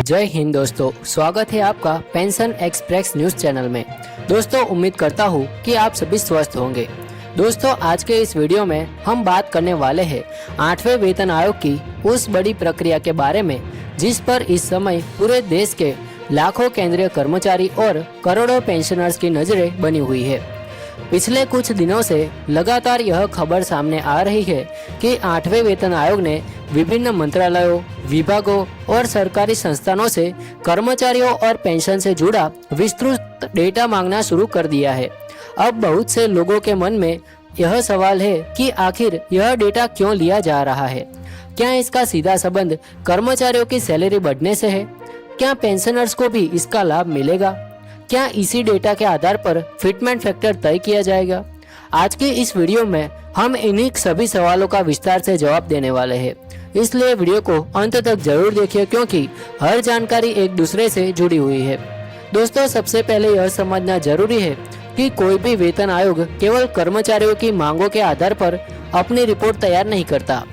जय हिंद दोस्तों, स्वागत है आपका पेंशन एक्सप्रेस न्यूज चैनल में। दोस्तों, उम्मीद करता हूँ कि आप सभी स्वस्थ होंगे। दोस्तों, आज के इस वीडियो में हम बात करने वाले हैं 8वें वेतन आयोग की उस बड़ी प्रक्रिया के बारे में जिस पर इस समय पूरे देश के लाखों केंद्रीय कर्मचारी और करोड़ों पेंशनर्स की नजरें बनी हुई है। पिछले कुछ दिनों से लगातार यह खबर सामने आ रही है कि 8वें वेतन आयोग ने विभिन्न मंत्रालयों, विभागों और सरकारी संस्थानों से कर्मचारियों और पेंशन से जुड़ा विस्तृत डेटा मांगना शुरू कर दिया है। अब बहुत से लोगों के मन में यह सवाल है कि आखिर यह डेटा क्यों लिया जा रहा है। क्या इसका सीधा संबंध कर्मचारियों की सैलरी बढ़ने से है? क्या पेंशनर्स को भी इसका लाभ मिलेगा? क्या इसी डेटा के आधार पर फिटमेंट फैक्टर तय किया जाएगा? आज की इस वीडियो में हम इन्हीं सभी सवालों का विस्तार से जवाब देने वाले हैं, इसलिए वीडियो को अंत तक जरूर देखिए क्योंकि हर जानकारी एक दूसरे से जुड़ी हुई है। दोस्तों, सबसे पहले यह समझना जरूरी है कि कोई भी वेतन आयोग केवल कर्मचारियों की मांगों के आधार पर अपनी रिपोर्ट तैयार नहीं करता।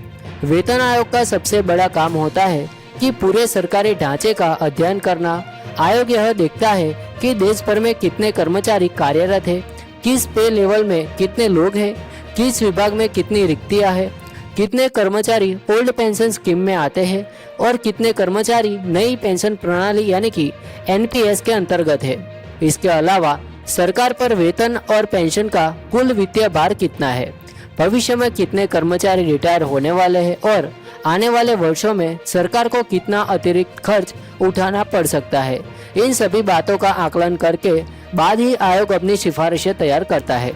वेतन आयोग का सबसे बड़ा काम होता है कि पूरे सरकारी ढांचे का अध्ययन करना। आयोग यह देखता है कि देश भर में कितने कर्मचारी कार्यरत है, किस पे लेवल में कितने लोग हैं, किस विभाग में कितनी रिक्तियां हैं, कितने कर्मचारी ओल्ड पेंशन स्कीम में आते हैं और कितने कर्मचारी नई पेंशन प्रणाली यानी कि एनपीएस के अंतर्गत है। इसके अलावा सरकार पर वेतन और पेंशन का कुल वित्तीय भार कितना है, भविष्य में कितने कर्मचारी रिटायर होने वाले हैं और आने वाले वर्षों में सरकार को कितना अतिरिक्त खर्च उठाना पड़ सकता है। इन सभी बातों का आकलन करके बाद ही आयोग अपनी सिफारिशें तैयार करता है।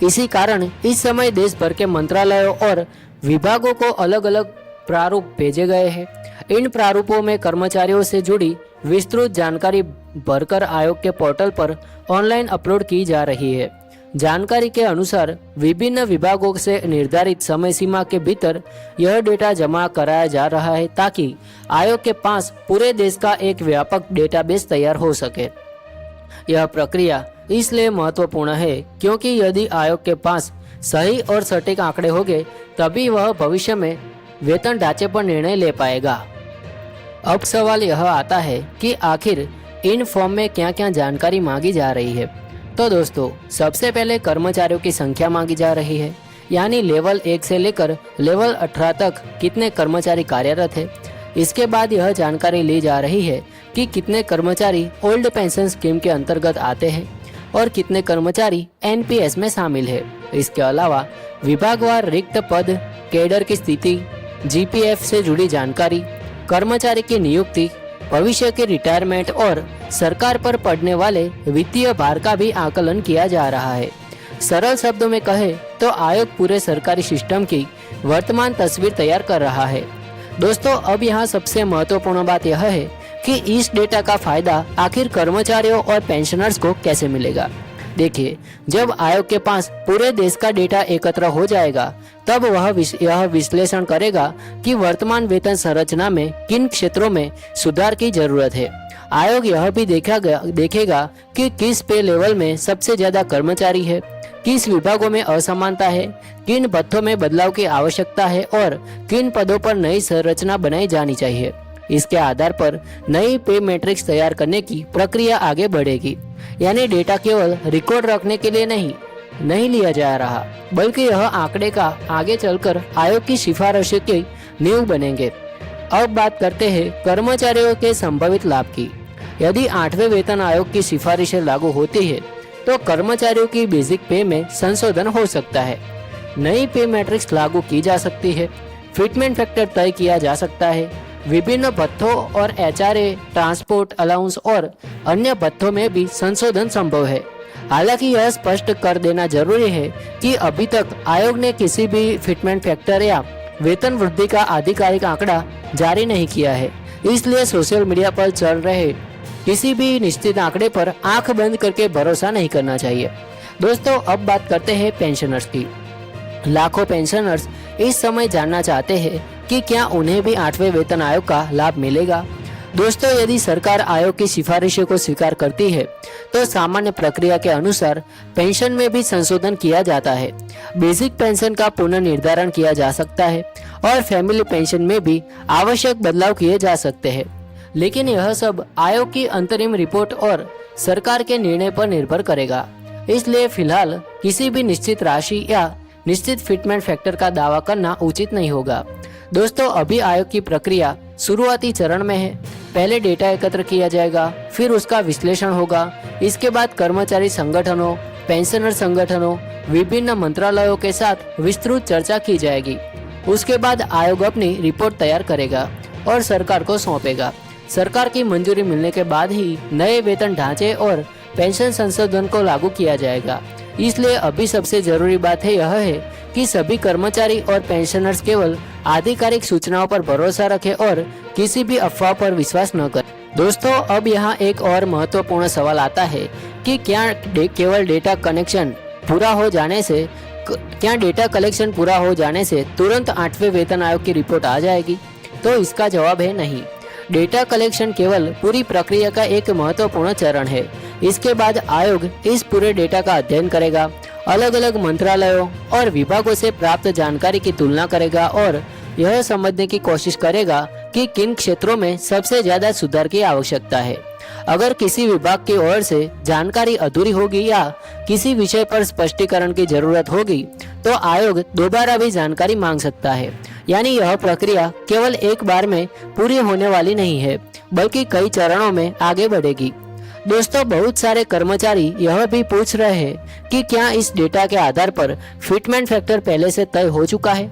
इसी कारण इस समय देश भर के मंत्रालयों और विभागों को अलग अलग प्रारूप भेजे गए हैं। इन प्रारूपों में कर्मचारियों से जुड़ी विस्तृत जानकारी भरकर आयोग के पोर्टल पर ऑनलाइन अपलोड की जा रही है। जानकारी के अनुसार विभिन्न विभागों से निर्धारित समय सीमा के भीतर यह डेटा जमा कराया जा रहा है ताकि आयोग के पास पूरे देश का एक व्यापक डेटाबेस तैयार हो सके। यह प्रक्रिया इसलिए महत्वपूर्ण है क्योंकि यदि आयोग के पास सही और सटीक आंकड़े होंगे तभी वह भविष्य में वेतन ढांचे पर निर्णय ले पाएगा। अब सवाल यह आता है कि आखिर इन फॉर्म में क्या क्या जानकारी मांगी जा रही है। तो दोस्तों, सबसे पहले कर्मचारियों की संख्या मांगी जा रही है, यानी लेवल 1 से लेकर लेवल 18 तक कितने कर्मचारी कार्यरत है। इसके बाद यह जानकारी ली जा रही है कि कितने कर्मचारी ओल्ड पेंशन स्कीम के अंतर्गत आते हैं और कितने कर्मचारी एनपीएस में शामिल है। इसके अलावा विभागवार रिक्त पद, कैडर की स्थिति, जीपीएफ से जुड़ी जानकारी, कर्मचारी की नियुक्ति, भविष्य के रिटायरमेंट और सरकार पर पड़ने वाले वित्तीय भार का भी आकलन किया जा रहा है। सरल शब्दों में कहे तो आयोग पूरे सरकारी सिस्टम की वर्तमान तस्वीर तैयार कर रहा है। दोस्तों, अब यहाँ सबसे महत्वपूर्ण बात यह है कि इस डेटा का फायदा आखिर कर्मचारियों और पेंशनर्स को कैसे मिलेगा। देखिए, जब आयोग के पास पूरे देश का डेटा एकत्र हो जाएगा तब वह यह विश्लेषण करेगा कि वर्तमान वेतन संरचना में किन क्षेत्रों में सुधार की जरूरत है। आयोग यह भी देखेगा कि किस पे लेवल में सबसे ज्यादा कर्मचारी है, किस विभागों में असमानता है, किन भत्तों में बदलाव की आवश्यकता है और किन पदों पर नई संरचना बनाई जानी चाहिए। इसके आधार पर नई पे मैट्रिक्स तैयार करने की प्रक्रिया आगे बढ़ेगी। यानी डेटा केवल रिकॉर्ड रखने के लिए नहीं लिया जा रहा, बल्कि यह आंकड़े का आगे चलकर आयोग की सिफारिशों की नींव बनेंगे। अब बात करते हैं कर्मचारियों के संभावित लाभ की। यदि 8वें वेतन आयोग की सिफारिशें लागू होती है तो कर्मचारियों की बेसिक पे में संशोधन हो सकता है, नई पे मैट्रिक्स लागू की जा सकती है, फिटमेंट फैक्टर तय किया जा सकता है, विभिन्न भत्तों और एचआरए, ट्रांसपोर्ट अलाउंस और अन्य भत्तों में भी संशोधन संभव है। हालांकि यह स्पष्ट कर देना जरूरी है कि अभी तक आयोग ने किसी भी फिटमेंट फैक्टर या वेतन वृद्धि का आधिकारिक आंकड़ा जारी नहीं किया है, इसलिए सोशल मीडिया पर चल रहे किसी भी निश्चित आंकड़े पर आंख बंद करके भरोसा नहीं करना चाहिए। दोस्तों, अब बात करते हैं पेंशनर्स की। लाखों पेंशनर्स इस समय जानना चाहते हैं कि क्या उन्हें भी 8वें वेतन आयोग का लाभ मिलेगा। दोस्तों, यदि सरकार आयोग की सिफारिशों को स्वीकार करती है तो सामान्य प्रक्रिया के अनुसार पेंशन में भी संशोधन किया जाता है। बेसिक पेंशन का पुनर्निर्धारण किया जा सकता है और फैमिली पेंशन में भी आवश्यक बदलाव किए जा सकते हैं। लेकिन यह सब आयोग की अंतरिम रिपोर्ट और सरकार के निर्णय पर निर्भर करेगा। इसलिए फिलहाल किसी भी निश्चित राशि या निश्चित फिटमेंट फैक्टर का दावा करना उचित नहीं होगा। दोस्तों, अभी आयोग की प्रक्रिया शुरुआती चरण में है। पहले डेटा एकत्र किया जाएगा, फिर उसका विश्लेषण होगा। इसके बाद कर्मचारी संगठनों, पेंशनर संगठनों, विभिन्न मंत्रालयों के साथ विस्तृत चर्चा की जाएगी। उसके बाद आयोग अपनी रिपोर्ट तैयार करेगा और सरकार को सौंपेगा। सरकार की मंजूरी मिलने के बाद ही नए वेतन ढांचे और पेंशन संशोधन को लागू किया जाएगा। इसलिए अभी सबसे जरूरी बात है यह है कि सभी कर्मचारी और पेंशनर्स केवल आधिकारिक सूचनाओं पर भरोसा रखें और किसी भी अफवाह पर विश्वास न करें। दोस्तों, अब यहाँ एक और महत्वपूर्ण सवाल आता है कि क्या केवल डेटा कलेक्शन पूरा हो जाने से तुरंत 8वें वेतन आयोग की रिपोर्ट आ जाएगी? तो इसका जवाब है नहीं। डेटा कलेक्शन केवल पूरी प्रक्रिया का एक महत्वपूर्ण चरण है। इसके बाद आयोग इस पूरे डेटा का अध्ययन करेगा, अलग अलग मंत्रालयों और विभागों से प्राप्त जानकारी की तुलना करेगा और यह समझने की कोशिश करेगा कि किन क्षेत्रों में सबसे ज्यादा सुधार की आवश्यकता है। अगर किसी विभाग की ओर से जानकारी अधूरी होगी या किसी विषय पर स्पष्टीकरण की जरूरत होगी तो आयोग दोबारा भी जानकारी मांग सकता है। यानी यह प्रक्रिया केवल एक बार में पूरी होने वाली नहीं है, बल्कि कई चरणों में आगे बढ़ेगी। दोस्तों, बहुत सारे कर्मचारी यह भी पूछ रहे हैं कि क्या इस डेटा के आधार पर फिटमेंट फैक्टर पहले से तय हो चुका है।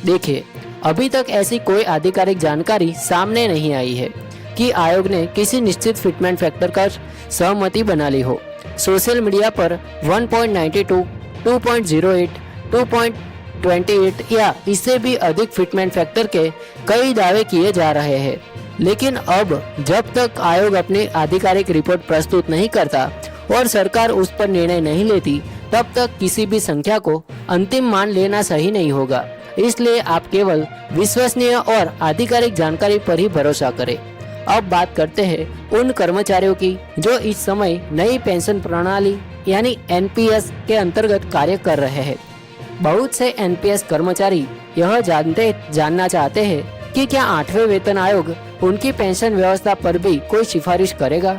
देखिए, अभी तक ऐसी कोई आधिकारिक जानकारी सामने नहीं आई है कि आयोग ने किसी निश्चित फिटमेंट फैक्टर का सहमति बना ली हो। सोशल मीडिया पर 1.92, 2.08, 2.28 या इससे भी अधिक फिटमेंट फैक्टर के कई दावे किए जा रहे हैं, लेकिन अब जब तक आयोग अपनी आधिकारिक रिपोर्ट प्रस्तुत नहीं करता और सरकार उस पर निर्णय नहीं लेती, तब तक किसी भी संख्या को अंतिम मान लेना सही नहीं होगा। इसलिए आप केवल विश्वसनीय और आधिकारिक जानकारी पर ही भरोसा करें। अब बात करते हैं उन कर्मचारियों की जो इस समय नई पेंशन प्रणाली यानी एनपीएस के अंतर्गत कार्य कर रहे हैं। बहुत से एनपीएस कर्मचारी यह जानना चाहते हैं कि क्या 8वें वेतन आयोग उनकी पेंशन व्यवस्था पर भी कोई सिफारिश करेगा।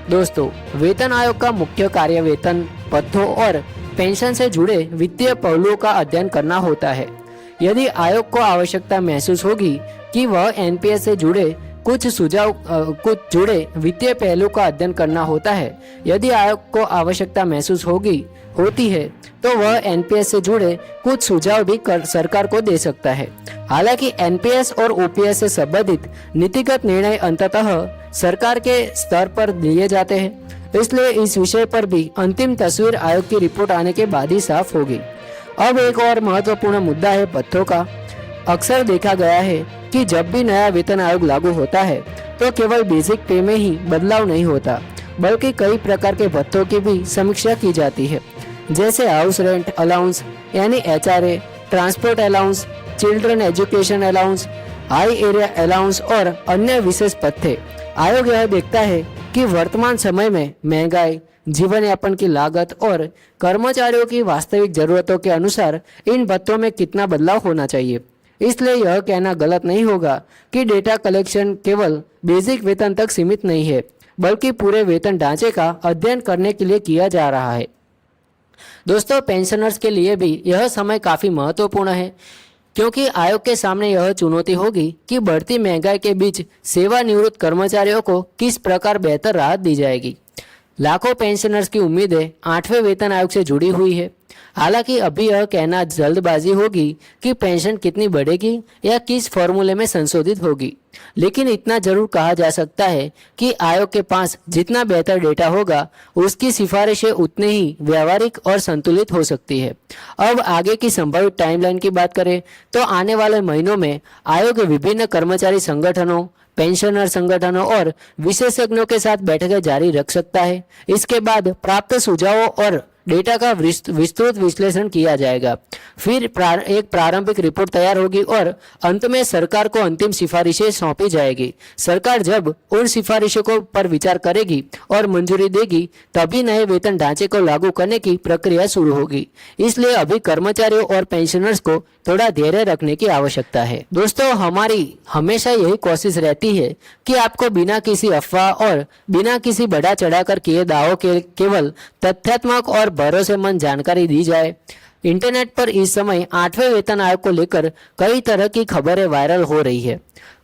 दोस्तों, वेतन आयोग का मुख्य कार्य वेतन, भत्तों और पेंशन से जुड़े वित्तीय पहलुओं का अध्ययन करना होता है। यदि आयोग को आवश्यकता महसूस होगी कि वह एनपीएस से जुड़े कुछ जुड़े वित्तीय पहलू का अध्ययन करना होता है, यदि आयोग को आवश्यकता महसूस होती है तो वह एनपीएस से जुड़े कुछ सुझाव भी सरकार को दे सकता है। हालांकि एनपीएस और ओपीएस से संबंधित नीतिगत निर्णय अंततः सरकार के स्तर पर लिए जाते हैं, इसलिए इस विषय पर भी अंतिम तस्वीर आयोग की रिपोर्ट आने के बाद ही साफ होगी। अब एक और महत्वपूर्ण मुद्दा है भत्तों का। अक्सर देखा गया है कि जब भी नया वेतन आयोग लागू होता है तो केवल बेसिक पे में ही बदलाव नहीं होता, बल्कि कई प्रकार के भत्तों की भी समीक्षा की जाती है, जैसे हाउस रेंट अलाउंस यानी HRA, transport allowance, children education allowance, high area allowance और अन्य विशेष भत्ते। आयोग यह देखता है कि वर्तमान समय में महंगाई, जीवन यापन की लागत और कर्मचारियों की वास्तविक जरूरतों के अनुसार इन भत्तों में कितना बदलाव होना चाहिए। इसलिए यह कहना गलत नहीं होगा कि डेटा कलेक्शन केवल बेसिक वेतन तक सीमित नहीं है, बल्कि पूरे वेतन ढांचे का अध्ययन करने के लिए किया जा रहा है। दोस्तों, पेंशनर्स के लिए भी यह समय काफी महत्वपूर्ण है, क्योंकि आयोग के सामने यह चुनौती होगी कि बढ़ती महंगाई के बीच सेवानिवृत्त कर्मचारियों को किस प्रकार बेहतर राहत दी जाएगी। लाखों पेंशनर्स की उम्मीदें 8वें वेतन आयोग से जुड़ी हुई है। हालांकि अभी यह कहना जल्दबाजी होगी कि पेंशन कितनी बढ़ेगी या किस फॉर्मूले में संशोधित होगी, लेकिन इतना जरूर कहा जा सकता है कि आयोग के पास जितना बेहतर डेटा होगा, उसकी सिफारिशें उतने ही व्यावहारिक और संतुलित हो सकती है। अब आगे की संभावित टाइमलाइन की बात करें तो आने वाले महीनों में आयोग विभिन्न कर्मचारी संगठनों, पेंशनर संगठनों और विशेषज्ञों के साथ बैठकें जारी रख सकता है। इसके बाद प्राप्त सुझावों और डेटा का विस्तृत विश्लेषण किया जाएगा। फिर एक प्रारंभिक रिपोर्ट तैयार होगी और अंत में सरकार को अंतिम सिफारिशें सौंपी जाएगी। सरकार जब उन सिफारिशों को पर विचार करेगी और मंजूरी देगी, तभी नए वेतन ढांचे को लागू करने की प्रक्रिया शुरू होगी। इसलिए अभी कर्मचारियों और पेंशनर्स को थोड़ा धैर्य रखने की आवश्यकता है। दोस्तों, हमारी हमेशा यही कोशिश रहती है कि आपको बिना किसी अफवाह और बिना किसी बढ़ा चढ़ाकर किए दावों के केवल तथ्यात्मक और भरोसेमंद जानकारी दी जाए। इंटरनेट पर इस समय 8वें वेतन आयोग को लेकर कई तरह की खबरें वायरल हो रही है।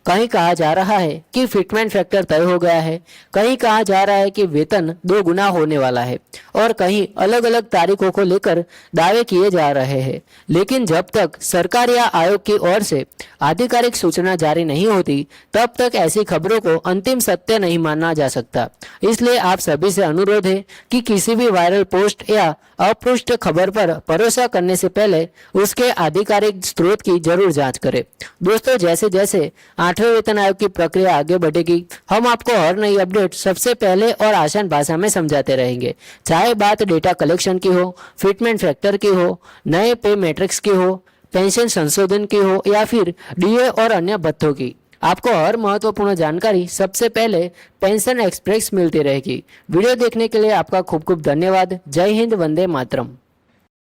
कहीं कहा जा रहा है कि फिटमेंट फैक्टर तय हो गया है, कहीं कहा जा रहा है कि वेतन 2 गुना होने वाला है और कहीं अलग अलग तारीखों को लेकर दावे किए जा रहे हैं। लेकिन जब तक सरकार या आयोग की ओर से आधिकारिक सूचना जारी नहीं होती, तब तक ऐसी खबरों को अंतिम सत्य नहीं माना जा सकता। इसलिए आप सभी से अनुरोध है कि किसी भी वायरल पोस्ट या अपुष्ट खबर पर भरोसा करने से पहले उसके आधिकारिक स्रोत की जरूर जांच करें। दोस्तों, जैसे जैसे 8वें वेतन आयोग की प्रक्रिया आगे बढ़ेगी, हम आपको हर नई अपडेट सबसे पहले और आसान भाषा में समझाते रहेंगे। चाहे बात डेटा कलेक्शन की हो, फिटमेंट फैक्टर की हो, नए पे मैट्रिक्स की हो, पेंशन संशोधन की हो या फिर डीए और अन्य भत्तों की, आपको हर महत्वपूर्ण जानकारी सबसे पहले पेंशन एक्सप्रेस मिलती रहेगी। वीडियो देखने के लिए आपका खूब खूब धन्यवाद। जय हिंद, वंदे मातरम।